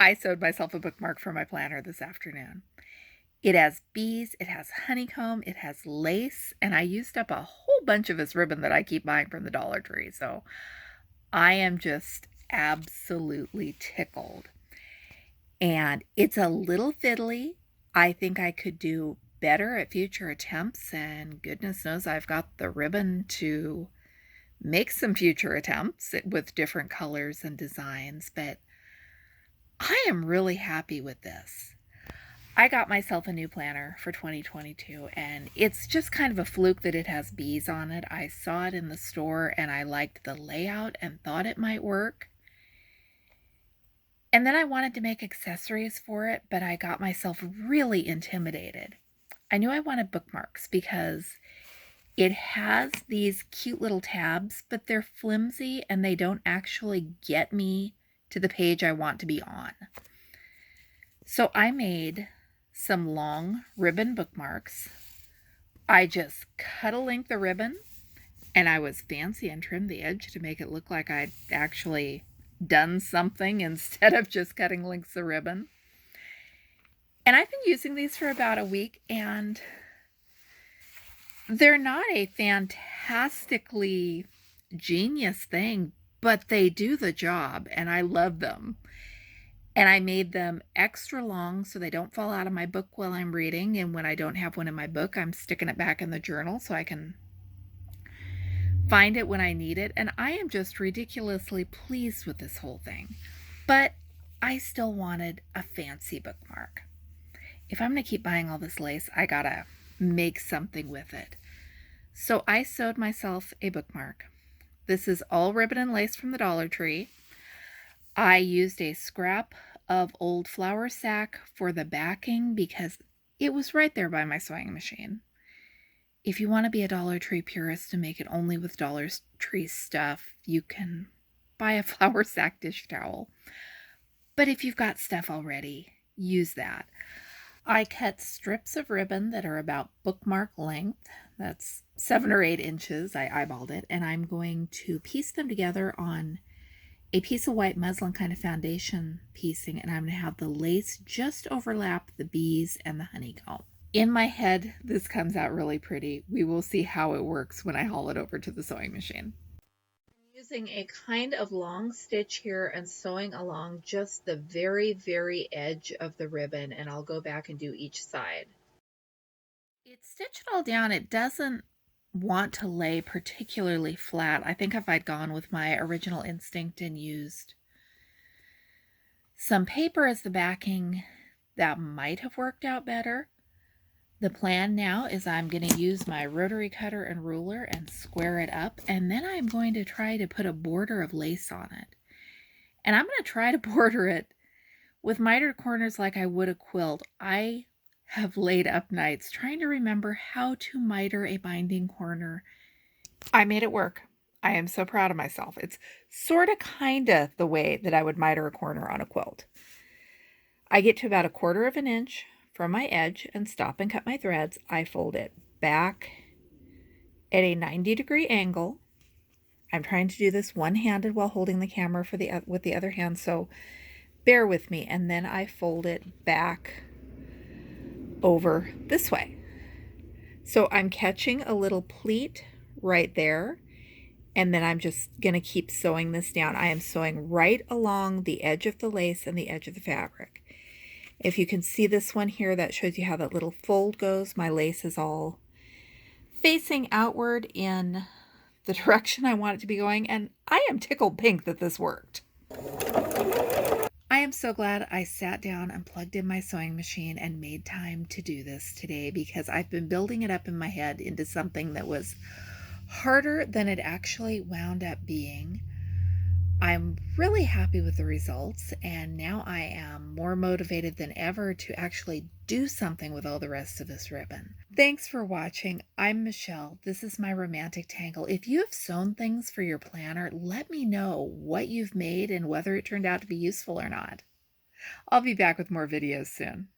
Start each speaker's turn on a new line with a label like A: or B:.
A: I sewed myself a bookmark for my planner this afternoon. It has bees, it has honeycomb, it has lace, and I used up a whole bunch of this ribbon that I keep buying from the Dollar Tree, so I am just absolutely tickled. And it's a little fiddly. I think I could do better at future attempts, and goodness knows I've got the ribbon to make some future attempts with different colors and designs, but I am really happy with this. I got myself a new planner for 2022, and it's just kind of a fluke that it has bees on it. I saw it in the store and I liked the layout and thought it might work. And then I wanted to make accessories for it, but I got myself really intimidated. I knew I wanted bookmarks because it has these cute little tabs, but they're flimsy and they don't actually get me to the page I want to be on. So I made some long ribbon bookmarks. I just cut a length of ribbon and I was fancy and trimmed the edge to make it look like I'd actually done something instead of just cutting lengths of ribbon. And I've been using these for about a week, and they're not a fantastically genius thing, but they do the job and I love them. And I made them extra long so they don't fall out of my book while I'm reading, and when I don't have one in my book, I'm sticking it back in the journal so I can find it when I need it. And I am just ridiculously pleased with this whole thing. But I still wanted a fancy bookmark. If I'm going to keep buying all this lace, I gotta make something with it. So I sewed myself a bookmark. This is all ribbon and lace from the Dollar Tree. I used a scrap of old flour sack for the backing because it was right there by my sewing machine. If you want to be a Dollar Tree purist and make it only with Dollar Tree stuff, you can buy a flour sack dish towel. But if you've got stuff already, use that. I cut strips of ribbon that are about bookmark length. That's 7 or 8 inches. I eyeballed it, and I'm going to piece them together on a piece of white muslin kind of foundation piecing, and I'm going to have the lace just overlap the bees and the honeycomb. In my head, this comes out really pretty. We will see how it works when I haul it over to the sewing machine. I'm using a kind of long stitch here and sewing along just the very, very edge of the ribbon, and I'll go back and do each side. It's stitched all down. It doesn't want to lay particularly flat. I think if I'd gone with my original instinct and used some paper as the backing, that might have worked out better. The plan now is I'm going to use my rotary cutter and ruler and square it up, and then I'm going to try to put a border of lace on it. And I'm going to try to border it with mitered corners like I would a quilt. I have laid up nights trying to remember how to miter a binding corner. I made it work. I am so proud of myself. It's sort of kind of the way that I would miter a corner on a quilt. I get to about 1/4 of an inch from my edge and stop and cut my threads. I fold it back at a 90-degree angle. I'm trying to do this one-handed while holding the camera with the other hand, so bear with me. And then I fold it back over this way. So I'm catching a little pleat right there, and then I'm just going to keep sewing this down. I am sewing right along the edge of the lace and the edge of the fabric. If you can see this one here, that shows you how that little fold goes. My lace is all facing outward in the direction I want it to be going, and I am tickled pink that this worked. I am so glad I sat down and plugged in my sewing machine and made time to do this today, because I've been building it up in my head into something that was harder than it actually wound up being. I'm really happy with the results, and now I am more motivated than ever to actually do something with all the rest of this ribbon. Thanks for watching. I'm Michelle. This is my romantic tangle. If you have sewn things for your planner, let me know what you've made and whether it turned out to be useful or not. I'll be back with more videos soon.